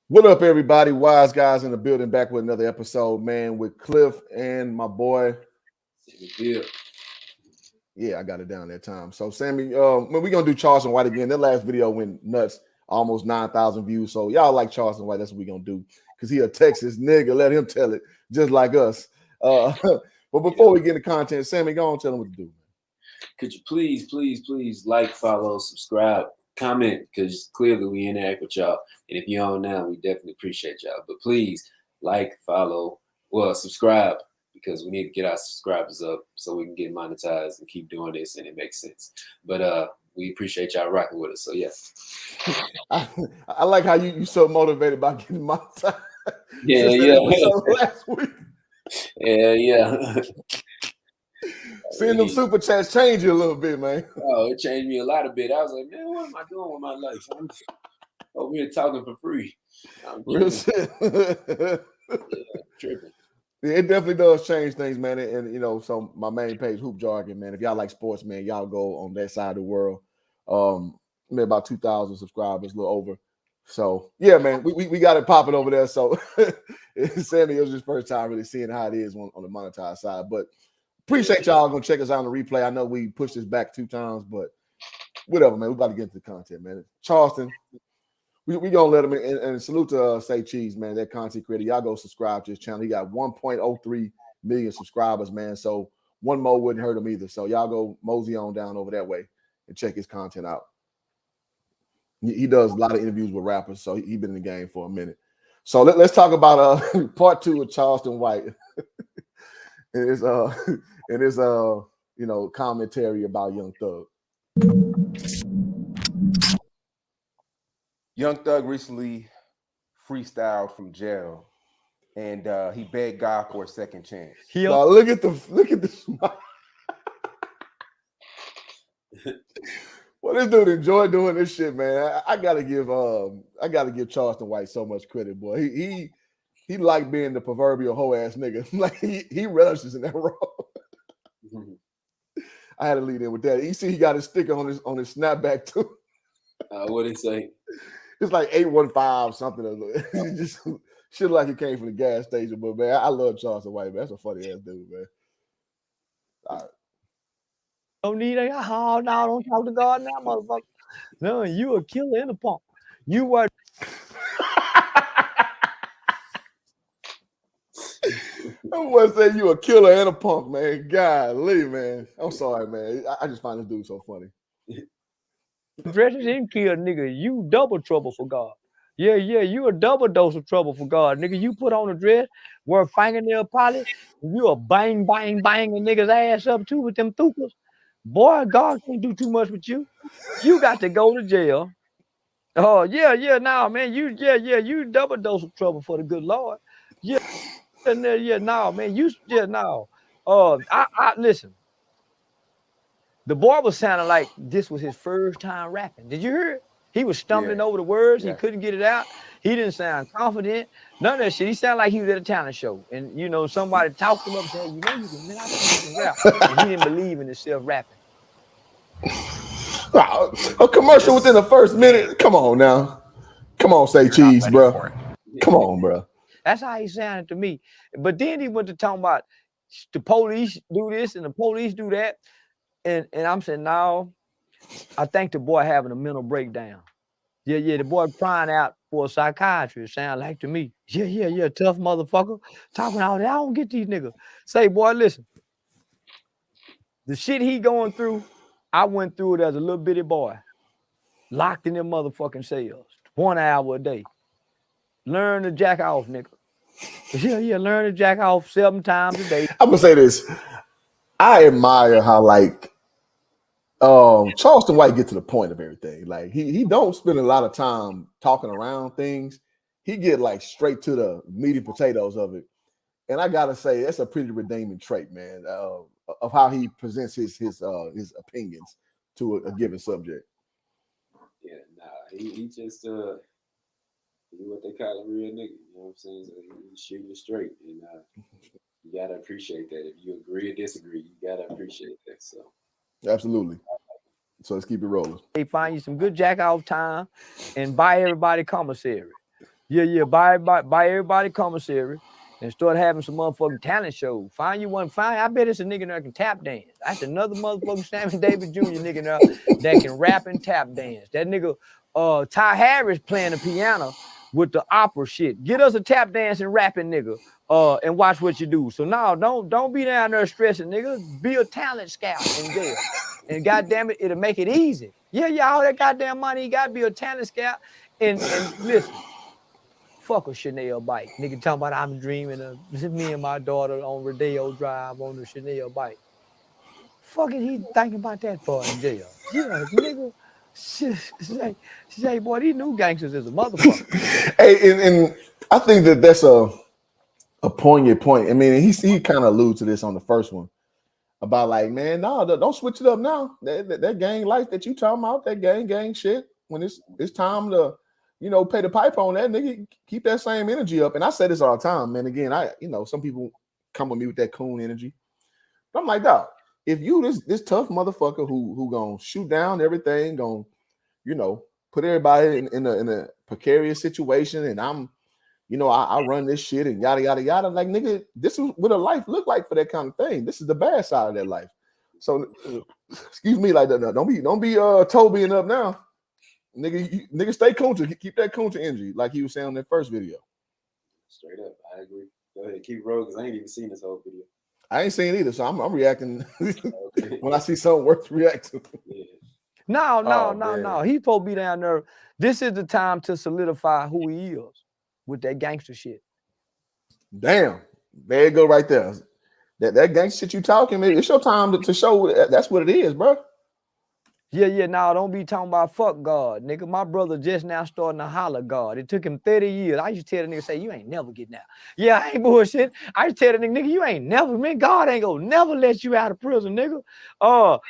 What up, everybody? Wise guys in the building, back with another episode, man, with Cliff and my boy. Yeah, Yeah, I got it down that time. So, Sammy, we're gonna do Charleston White again. That last video went nuts, almost 9,000 views. So, y'all like Charleston White? That's what we're gonna do because he a Texas nigga. Let him tell it, just like us. But before we get into content, Sammy, go on, tell him what to do. could you please like, follow, subscribe, comment, because clearly we interact with y'all. And if you're on now, we definitely appreciate y'all. But please like, follow, subscribe, because we need to get our subscribers up so we can get monetized and keep doing this and it makes sense. But we appreciate y'all rocking with us. So yeah. I like how you so motivated by getting monetized. Yeah. Last week. Yeah. Seeing them super chats change you a little bit, man. Oh, it changed me a lot of bit. I was like, man, what am I doing with my life? I'm over here talking for free. Real shit. Tripping. It definitely does change things, man. And you know, so my main page, Hoop Jargon, man. If y'all like sports, man, y'all go on that side of the world. Maybe about 2,000 subscribers, a little over. So yeah, man, we got it popping over there. So Sammy, it was his first time really seeing how it is on the monetized side. But appreciate y'all gonna check us out on the replay. I know we pushed this back 2 times, but whatever, man. We about to get into the content, man. Charleston, we gonna let him in, and salute to Say Cheese, man. That content creator. Y'all go subscribe to his channel. He got 1.03 million subscribers, man. So one more wouldn't hurt him either. So y'all go mosey on down over that way and check his content out. He does a lot of interviews with rappers, so he's been in the game for a minute. So let's talk about part 2 of Charleston White. and his commentary about Young Thug. Young Thug recently freestyled from jail, and he begged God for a second chance. Look at the smile. Well, this dude enjoyed doing this shit, man. I gotta give Charleston White so much credit, boy. He liked being the proverbial hoe ass nigga. Like he relishes in that role. I had to lead in with that. You see, he got his sticker on his snapback too. What did he say? It's like 815 something. Just shit like it came from the gas station. But man, I love Charleston White, man. That's a funny ass dude, man. All right. Don't need a no, don't talk to God now, motherfucker. No, you a killer and a punk. You were. I was say you a killer and a punk, man. Golly, man. I'm sorry, man. I just find this dude so funny. Dresses and kill, nigga. You double trouble for God. Yeah, you a double dose of trouble for God, nigga. You put on a dress, wear fingernail polish, you a bang a nigga's ass up too with them thukas. Boy, God can't do too much with you. You got to go to jail. Oh, yeah, nah, man. You double dose of trouble for the good Lord. Yeah, nah, man. I listen. The boy was sounding like this was his first time rapping. Did you hear it? He was stumbling over the words. Yeah. He couldn't get it out. He didn't sound confident. None of that shit. He sounded like he was at a talent show. And, you know, somebody talked him up and said, you know, you can, man, I think you can rap. And he didn't believe in himself rapping. A commercial within the first minute. Come on now. Come on, Say Cheese, bro. Come on, bro. That's how he sounded to me. But then he went to talking about the police do this and the police do that. And I'm saying, no, I think the boy having a mental breakdown. Yeah, the boy crying out for a psychiatrist, sound like to me. Yeah, tough motherfucker. Talking all that. I don't get these niggas. Say, boy, listen. The shit he going through, I went through it as a little bitty boy. Locked in them motherfucking cells. 1 hour a day. Learn to jack off, nigga. Yeah, learn to jack off 7 times a day. I'm gonna say this. I admire how Charleston White get to the point of everything. Like he don't spend a lot of time talking around things. He get like straight to the meaty potatoes of it. And I gotta say that's a pretty redeeming trait, man, of how he presents his opinions to a given subject. Yeah, nah, he just what they call a real nigga. You know what I'm saying? So he's shooting it straight, and you gotta appreciate that. If you agree or disagree, you gotta appreciate that. So absolutely. So let's keep it rolling. They find you some good jack off time and buy everybody commissary. Yeah. Buy everybody commissary and start having some motherfucking talent shows. Find you one. I bet it's a nigga that can tap dance. That's another motherfucking Sammy Davis Jr. nigga now that can rap and tap dance. That nigga, Ty Harris playing the piano with the opera shit. Get us a tap dance and rapping nigga. And watch what you do. So now don't be down there stressing, nigga. Be a talent scout in jail. And goddamn it, it'll make it easy. Yeah, all that goddamn money, you gotta be a talent scout. And listen, fuck a Chanel bike. Nigga talking about I'm dreaming of me and my daughter on Rodeo Drive on the Chanel bike. Fuck it, he thinking about that for in jail. Yeah, nigga. Say, boy, these new gangsters is a motherfucker. Hey, and I think that's a poignant point. I mean, he kind of alluded to this on the first one about like, man, no, don't switch it up now. That gang life that you talking about, that gang shit. When it's time to, pay the pipe on that, nigga, keep that same energy up. And I say this all the time, man. Again, some people come with me with that coon energy. But I'm like, dog, if you this tough motherfucker who gonna shoot down everything, gonna, put everybody in a precarious situation, and I'm, I run this shit and yada yada yada. Like, nigga, this is what a life look like for that kind of thing. This is the bad side of that life. So, excuse me, like that. Don't be Tobying up now, nigga. Stay Kunta, keep that Kunta energy, like he was saying on that first video. Straight up, I agree. Go ahead, keep rolling, because I ain't even seen this whole video. I ain't seen either, so I'm reacting when I see something worth reacting. Yeah. No. He supposed to be down there. This is the time to solidify who he is with that gangster shit. Damn, there you go, right there. That gangster shit you talking, man. It's your time to show that's what it is, bro. Yeah. Now don't be talking about fuck God, nigga. My brother just now starting to holler God. It took him 30 years. I used to tell the nigga, say, you ain't never getting out. Yeah, I ain't bullshit. I used to tell the nigga, you ain't never, man. God ain't gonna never let you out of prison, nigga.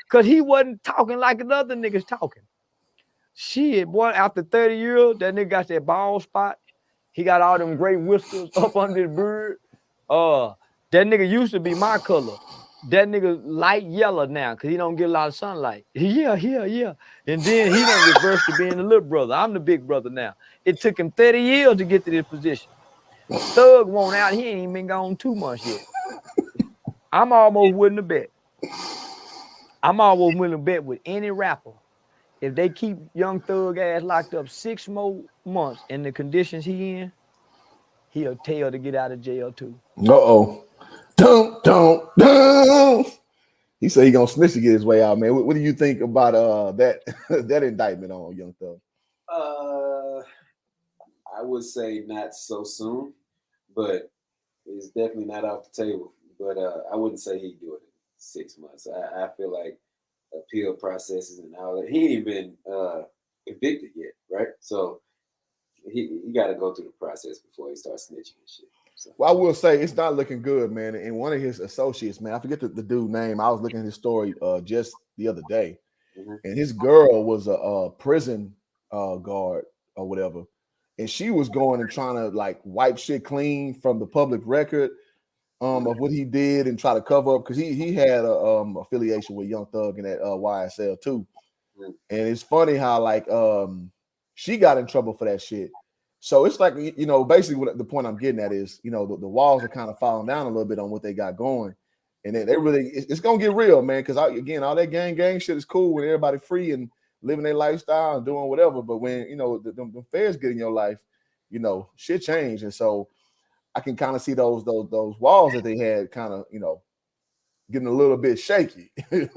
Cause he wasn't talking like the other niggas talking. Shit, boy, after 30 years, that nigga got that bald spot. He got all them great whiskers up under his beard. That nigga used to be my color. That nigga light yellow now because he don't get a lot of sunlight. Yeah. And then he done reversed to being the little brother. I'm the big brother now. It took him 30 years to get to this position. Thug won't out. He ain't even been gone 2 months yet. I'm almost willing to bet. With any rapper. If they keep Young Thug ass locked up 6 more months in the conditions he in, he'll tell to get out of jail too. Uh-oh. Don't. He said he gonna snitch to get his way out, man. What do you think about that that indictment on Young Thug? I would say not so soon, but it's definitely not off the table. But I wouldn't say he'd do it in 6 months. I feel like appeal processes and all that. He ain't even been convicted yet, right? So he got to go through the process before he starts snitching and shit. So. Well, I will say it's not looking good, man. And one of his associates, man, I forget the dude's name. I was looking at his story just the other day, and his girl was a prison guard or whatever, and she was going and trying to like wipe shit clean from the public record of what he did and try to cover up because he had a affiliation with Young Thug and that YSL too. And it's funny how like she got in trouble for that shit. So it's like, basically what the point I'm getting at is, the walls are kind of falling down a little bit on what they got going. And then it's going to get real, man. Because again, all that gang shit is cool when everybody free and living their lifestyle and doing whatever. But when, the feds get in your life, shit change. And so I can kind of see those walls that they had kind of, getting a little bit shaky, if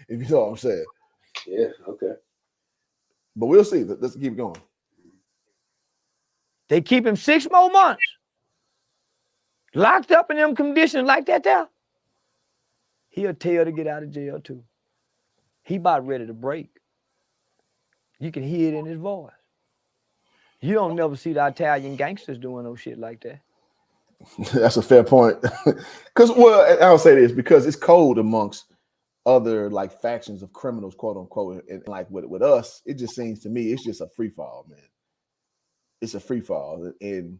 you know what I'm saying. Yeah, okay. But we'll see. Let's keep going. They keep him 6 more months. Locked up in them conditions like that there. He'll tell to get out of jail too. He about ready to break. You can hear it in his voice. You don't never see the Italian gangsters doing no shit like that. That's a fair point. Because, I'll say this, because it's cold amongst other like factions of criminals, quote unquote. And like with us, it just seems to me, it's just a free fall, man. It's a free fall. And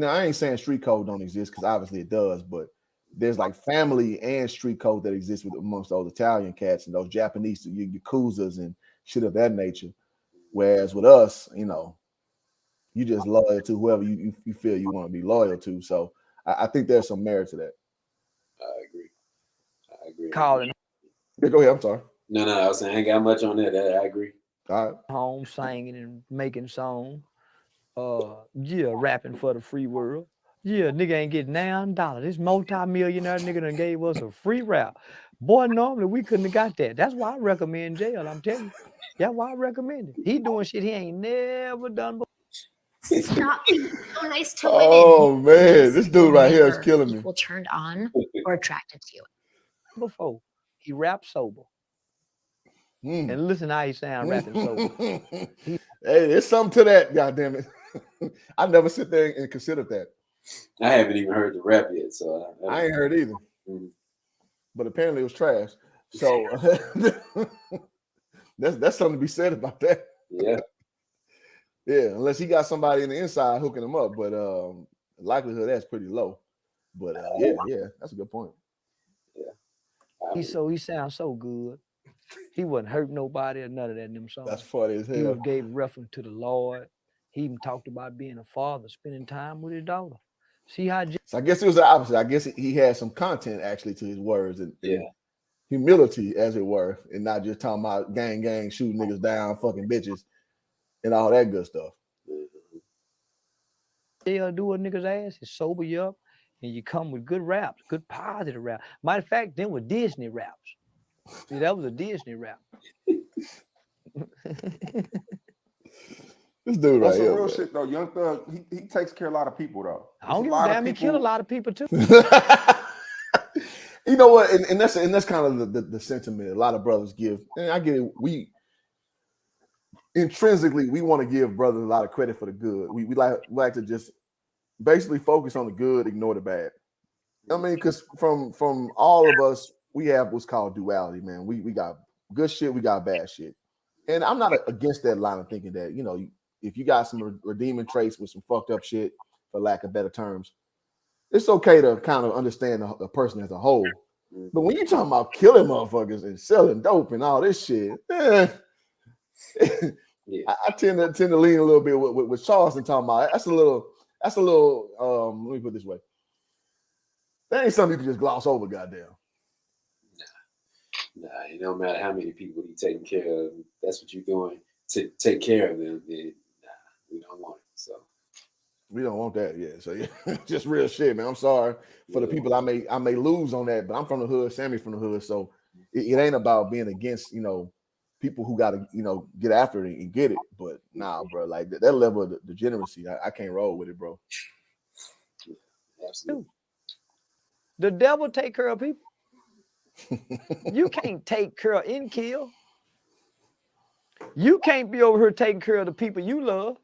I ain't saying street code don't exist because obviously it does, but there's like family and street code that exists amongst those Italian cats and those Japanese yakuzas and shit of that nature. Whereas with us, You just loyal to whoever you feel you want to be loyal to. So I think there's some merit to that. I agree. I agree. Calling Yeah, go ahead. I'm sorry. No, I was saying I ain't got much on that. I agree. All right. home, singing and making songs. Yeah, rapping for the free world. Yeah, nigga ain't getting $9. This multi-millionaire nigga done gave us a free rap. Boy, normally we couldn't have got that. That's why I recommend jail. I'm telling you. That's why I recommend it. He doing shit he ain't never done before. Stop being so nice to women. Oh man, this dude right here is killing me. People turned on or attracted to you. Before he rap sober. Mm. And listen how he sound rapping sober. Hey, there's something to that, goddamn it. I never sit there and consider that. I haven't even heard the rap yet, so I ain't heard either. Mm. But apparently it was trash. So that's something to be said about that. Yeah. Yeah, unless he got somebody in the inside hooking him up, but the likelihood that's pretty low. But yeah, that's a good point. Yeah. He sounds so good. He wouldn't hurt nobody or none of that in them songs. That's funny as He hell. gave reference to the Lord. He even talked about being a father, spending time with his daughter. See how So I guess it was the opposite. I guess he had some content actually to his words and Yeah. humility, as it were, and not just talking about gang, shooting niggas down, fucking bitches, and all that good stuff. they'll do a nigga's ass, it sober you up, and you come with good raps, good positive rap. Matter of fact, them were Disney raps. See, that was a Disney rap. This dude right That's some here, real man. shit though. Young Thug, he takes care of a lot of people though. I don't give a damn. He killed a lot of people too. You know what? And that's kind of the sentiment a lot of brothers give. And I get it. We intrinsically we want to give brothers a lot of credit for the good. We like to just basically focus on the good, ignore the bad. I mean, because from all of us, we have what's called duality, man. We got good shit, we got bad shit. And I'm not against that line of thinking that, you know, if you got some redeeming traits with some fucked up shit, for lack of better terms, it's okay to kind of understand the person as a whole. But when you're talking about killing motherfuckers and selling dope and all this shit, Yeah. I tend to lean a little bit with Charleston talking about. That's a little. Let me put it this way. That ain't something you can just gloss over, goddamn. Nah, it don't matter how many people you taking care of. That's what you're doing to take care of them. Then we don't want it. So we don't want that, yeah. So yeah, just real shit, man. I'm sorry for the people I may lose on that, but I'm from the hood, Sammy from the hood, so it ain't about being against, you know, people who got to, you know, get after it and get it. But nah, bro, like that level of degeneracy, I can't roll with it, bro. absolutely. The devil take care of people. You can't take care of and kill. You can't be over here taking care of the people you love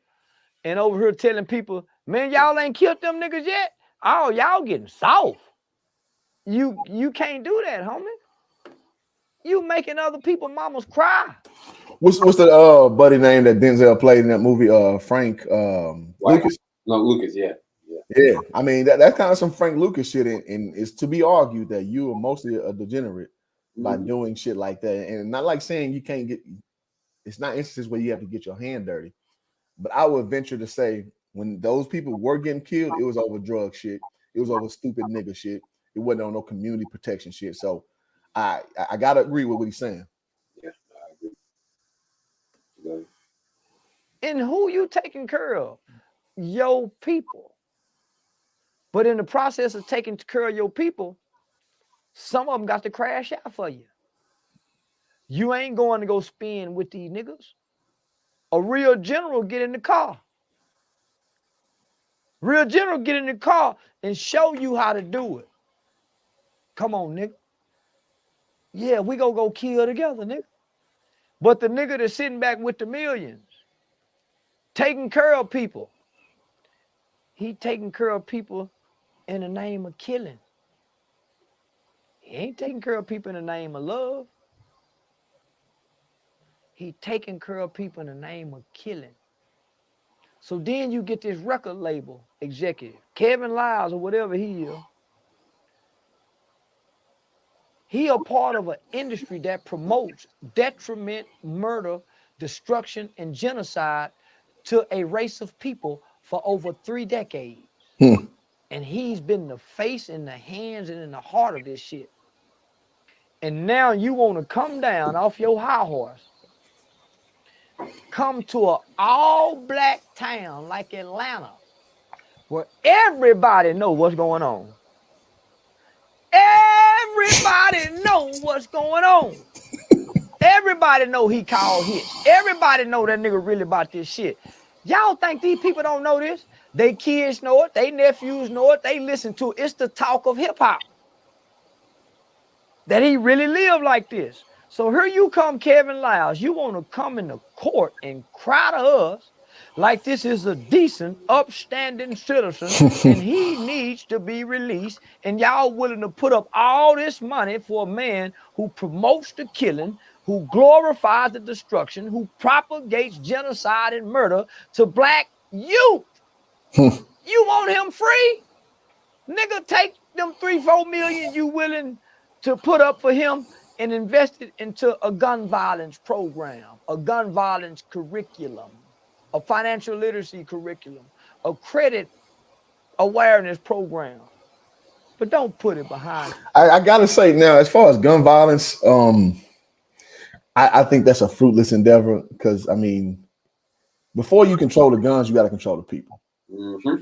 and over here telling people, man, y'all ain't killed them niggas yet. Oh, y'all getting soft. You can't do that, homie. You making other people mamas cry. What's the buddy name that Denzel played in that movie? Frank Lucas. No, Lucas, yeah. Yeah, I mean that's kind of some Frank Lucas shit, and it's to be argued that you are mostly a degenerate by doing shit like that, and not like saying you can't get. It's not instances where you have to get your hand dirty, but I would venture to say when those people were getting killed, it was over drug shit, it was over stupid nigga shit, it wasn't on no community protection shit. So I gotta agree with what he's saying. Yeah, I agree. And who you taking care of? Your people. But in the process of taking care of your people, some of them got to crash out for you. You ain't going to go spin with these niggas. A real general get in the car. Real general get in the car and show you how to do it. Come on, nigga. Yeah, we gonna go kill together, nigga. But the nigga that's sitting back with the millions, taking care of people, he taking care of people in the name of killing. He ain't taking care of people in the name of love. He taking care of people in the name of killing. So then you get this record label executive, Kevin Lyles or whatever he is. He a part of an industry that promotes detriment, murder, destruction, and genocide to a race of people for over 3 decades. And he's been the face and the hands and in the heart of this shit. And now you want to come down off your high horse, come to an all-black town like Atlanta, where everybody know what's going on. Everybody know what's going on. Everybody know he called hits. Everybody know that nigga really about this shit. Y'all think these people don't know this? They kids know it. They nephews know it. They listen to it. It's the talk of hip hop. That he really lived like this. So here you come, Kevin Liles. You want to come in the court and cry to us like this is a decent, upstanding citizen and he needs to be released. And y'all willing to put up all this money for a man who promotes the killing, who glorifies the destruction, who propagates genocide and murder to black youth. You want him free? Nigga, take them 3-4 million you willing to put up for him and invest it into a gun violence program, a gun violence curriculum, a financial literacy curriculum, a credit awareness program. But don't put it behind. I gotta say now, as far as gun violence, I think that's a fruitless endeavor because I mean, before you control the guns, you got to control the people. Mm-hmm.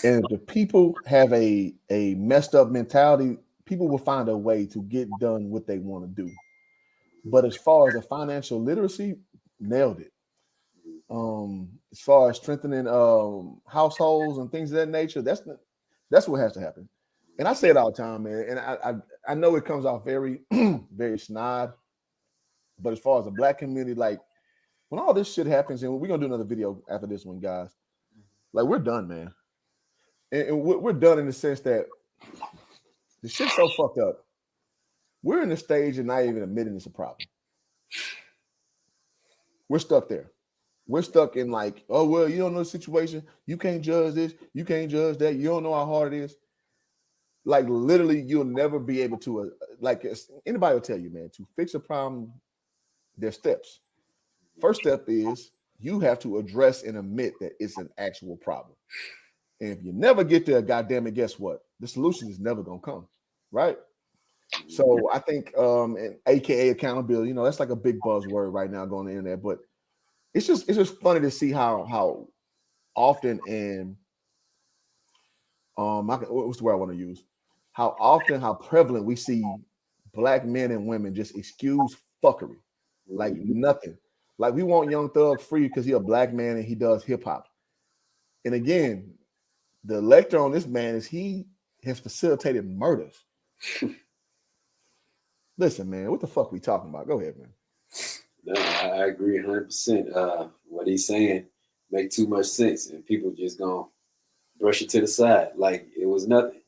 And if the people have a messed up mentality, people will find a way to get done what they want to do. But as far as a financial literacy, nailed it. As far as strengthening households and things of that nature, that's what has to happen. And I say it all the time, man. And I know it comes off very, very snide. But as far as the black community, like when all this shit happens, and we're gonna do another video after this one, guys. Like we're done, man. And we're done in the sense that the shit's so fucked up. We're in the stage and not even admitting it's a problem. We're stuck there. We're stuck in like, oh, well, you don't know the situation. You can't judge this. You can't judge that. You don't know how hard it is. Like literally, you'll never be able to, like anybody will tell you, man, to fix a problem, there's steps. First step is you have to address and admit that it's an actual problem. And if you never get there, goddamn it, guess what? The solution is never gonna come, right? So I think, and AKA accountability, that's like a big buzzword right now going on the internet. But it's just funny to see how often and what's the word I want to use? How often, how prevalent we see black men and women just excuse fuckery, like nothing. Like we want Young Thug free because he's a black man and he does hip hop. And again, the lecture on this man is he has facilitated murders. Listen, man, what the fuck we talking about? Go ahead, man. No, I agree 100%. What he's saying make too much sense, and people just gonna brush it to the side like it was nothing.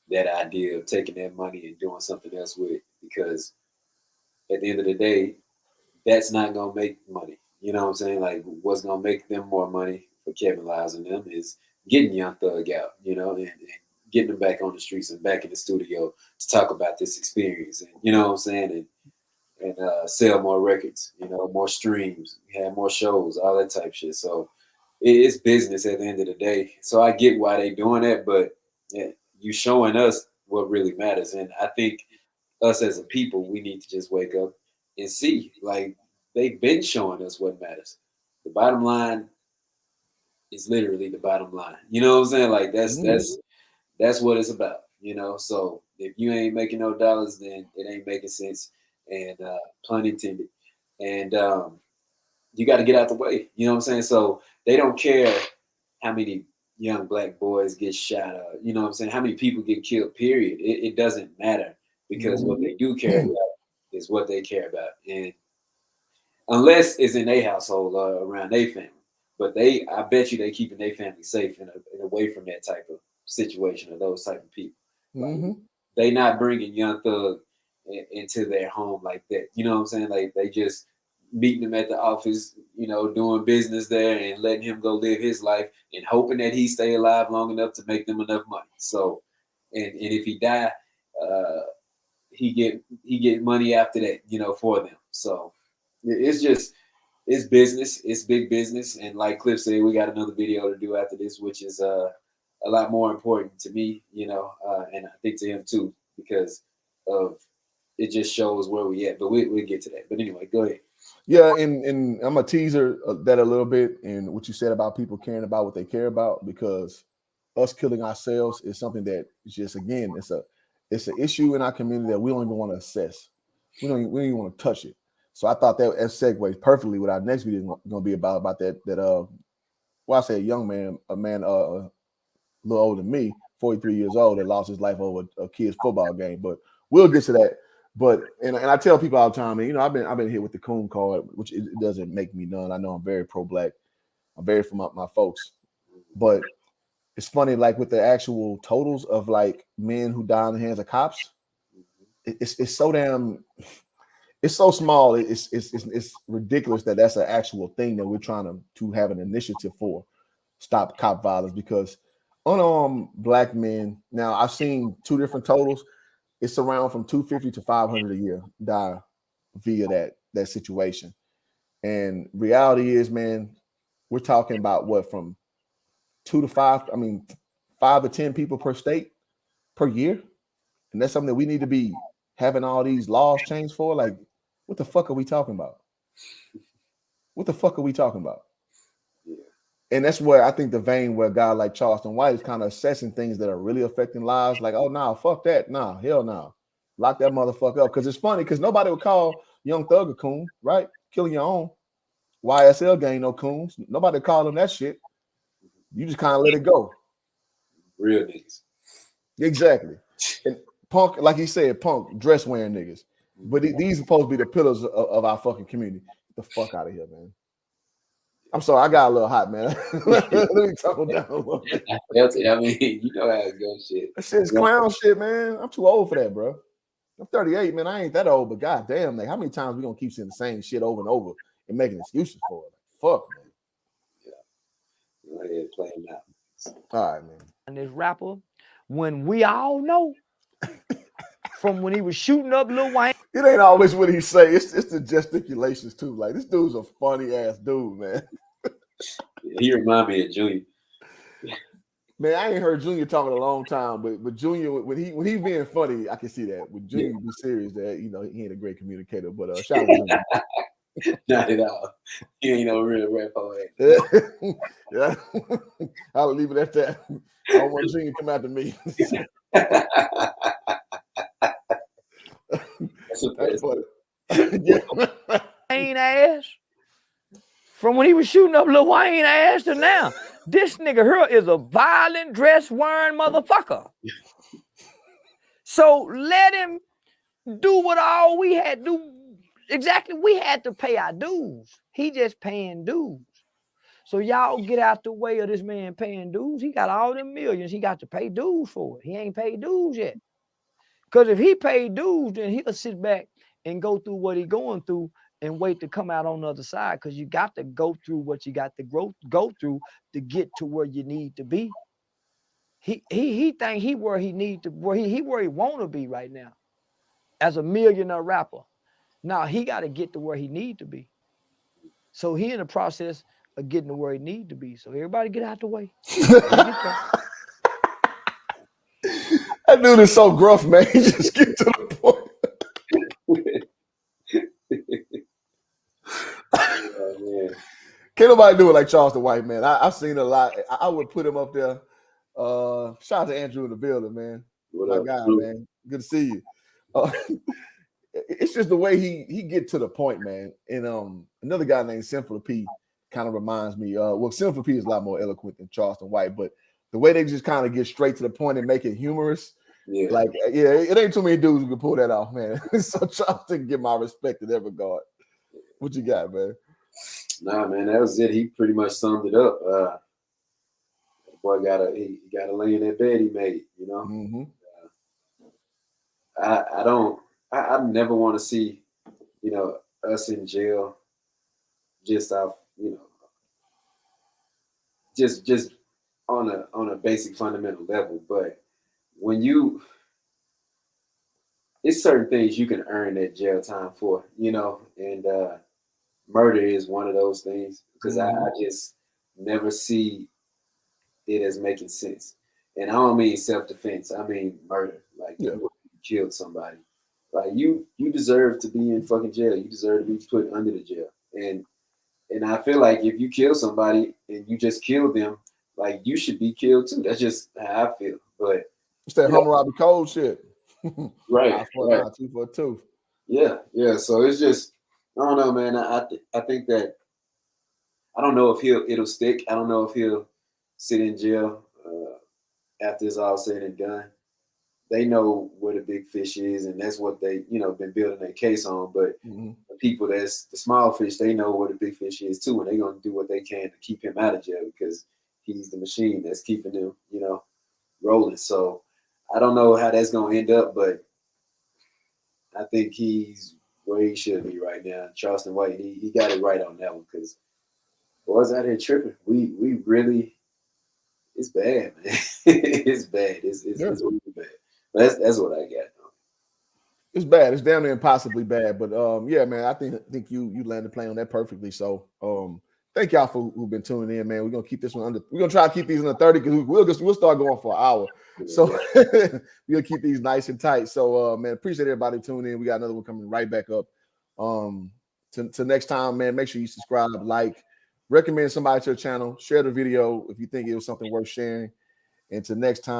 That idea of taking that money and doing something else with it, because at the end of the day, that's not gonna make money. You know what I'm saying? Like what's gonna make them more money for Kevin Liles and them is getting Young Thug out, and getting them back on the streets and back in the studio to talk about this experience, and you know what I'm saying, and sell more records, more streams, have more shows, all that type shit. So it's business at the end of the day. So I get why they doing that, but you showing us what really matters. And I think us as a people, we need to just wake up and see, like they've been showing us what matters. The bottom line is literally the bottom line. You know what I'm saying? Like that's what it's about, So if you ain't making no dollars, then it ain't making sense. And pun intended. And you got to get out the way. You know what I'm saying? So they don't care how many young black boys get shot. You know what I'm saying? How many people get killed, period. It doesn't matter, because what they do care about is what they care about. And unless it's in their household or around their family. But I bet you they keeping their family safe and away from that type of situation or those type of people. Like, they not bringing Young Thug into their home like that. You know what I'm saying? Like they just meeting him at the office, doing business there and letting him go live his life and hoping that he stay alive long enough to make them enough money. So, and if he die, he get money after that, for them. So it's just it's business. It's big business. And like Cliff said, we got another video to do after this, which is a lot more important to me, and I think to him too, because of it just shows where we at. But we'll get to that. But anyway, go ahead. Yeah, and I'm a teaser that a little bit, and what you said about people caring about what they care about, because us killing ourselves is something that is just, again, it's an issue in our community that we don't even want to assess. We don't even want to touch it. So I thought that segues perfectly what our next video is going to be about that well, I say a young man, a man a little older than me, 43 years old, that lost his life over a kid's football game. But we'll get to that. But and I tell people all the time, and I've been hit with the coon card, which it doesn't make me none. I know I'm very pro-black. I'm very for my folks. But it's funny, like with the actual totals of like men who die in the hands of cops, it's so damn, it's so small. It's ridiculous that that's an actual thing that we're trying to have an initiative for, stop cop violence, because unarmed black men. Now I've seen two different totals. It's around from 250 to 500 a year die via that situation. And reality is, man, we're talking about what, from 2 to 5, 5 to 10 people per state per year. And that's something that we need to be having all these laws changed for. Like, what the fuck are we talking about? What the fuck are we talking about? Yeah. And that's where I think the vein where a guy like Charleston White is kind of assessing things that are really affecting lives. Like, oh, no, fuck that. Nah, hell no. Lock that motherfucker up. Because it's funny, because nobody would call Young Thug a coon, right? Killing your own. YSL gang, no coons. Nobody call them that shit. You just kind of let it go. Real niggas. Exactly. And punk, like he said, punk, dress wearing niggas. But these are supposed to be the pillars of our fucking community. Get the fuck out of here, man. I'm sorry, I got a little hot, man. Let me tone down a little bit. I mean, you know how it goes, shit. That shit's clown shit, man. I'm too old for that, bro. I'm 38, man. I ain't that old, but goddamn, like, how many times we gonna keep seeing the same shit over and over and making excuses for it? Like, fuck, man. Yeah. Go ahead, play him out. All right, man. And this rapper, when we all know, from when he was shooting up Lil Wayne. It ain't always what he say. It's the gesticulations too. Like, this dude's a funny ass dude, man. He remind me of Junior. Man, I ain't heard Junior talk in a long time, but Junior, when he being funny, I can see that. When Junior be serious, that he ain't a great communicator. But shout out to Junior. Not at all. He ain't no real rap poet. Yeah, I'll leave it at that. I don't want Junior to come after me. That's funny. Wayne ass. From when he was shooting up Lil Wayne ass to now. This nigga here is a violent dress wearing motherfucker. So let him do what all we had to do. Exactly, we had to pay our dues. He just paying dues. So y'all get out the way of this man paying dues. He got all them millions. He got to pay dues for it. He ain't paid dues yet. Because if he paid dues, then he'll sit back and go through what he going through and wait to come out on the other side. Because you got to go through what you got to go through to get to where you need to be. He think he where he need to, where he want to be right now as a millionaire rapper. Now he got to get to where he need to be. So he in the process of getting to where he need to be. So everybody get out the way. That dude is so gruff, man. He just get to the point. Oh, man. Can't nobody do it like Charleston White, man. I've seen a lot. I would put him up there. Shout out to Andrew in the building, man. What My up, guy, Drew? man. Good to see you. It's just the way he get to the point, man. And another guy named Sinful P kind of reminds me. Well, Sinful P is a lot more eloquent than Charleston White, but the way they just kind of get straight to the point and make it humorous, Yeah. like, yeah, it ain't too many dudes who can pull that off, man. So Charleston, get my respect in that regard. What you got, man? Nah, man, that was it. He pretty much summed it up. Boy got to lay in that bed he made, you know. Mm-hmm. I never want to see, us in jail just off, just on a basic fundamental level. But when it's certain things you can earn that jail time for, and murder is one of those things because I Mhm. just never see it as making sense. And I don't mean self-defense. I mean murder. Like Yeah. you killed somebody. Like you deserve to be in fucking jail. You deserve to be put under the jail. And I feel like if you kill somebody and you just killed them, like you should be killed too. That's just how I feel. But It's that you know, Hammurabi Code shit. right, Eye for an right. eye, tooth for a tooth. Yeah, yeah. So it's just I don't know, man. I think that I don't know if it'll stick. I don't know if he'll sit in jail after it's all said and done. They know where the big fish is, and that's what they been building their case on. But Mhm. the people that's the small fish, they know where the big fish is too, and they're gonna do what they can to keep him out of jail because he's the machine that's keeping them, rolling. So I don't know how that's gonna end up, but I think he's where he should be right now. Charleston White, he got it right on that one because boys out here tripping. We really it's bad, man. It's bad. Yeah. It's really bad. But that's what I got. It's bad. It's damn near impossibly bad. But yeah, man, I think you landed the plane on that perfectly. So thank y'all for who've been tuning in, man. We're gonna keep this one under. We're gonna try to keep these under 30 because we'll start going for an hour. So we'll keep these nice and tight. So man, appreciate everybody tuning in. We got another one coming right back up. To next time, man, make sure you subscribe, like, recommend somebody to the channel, share the video if you think it was something worth sharing. And to next time.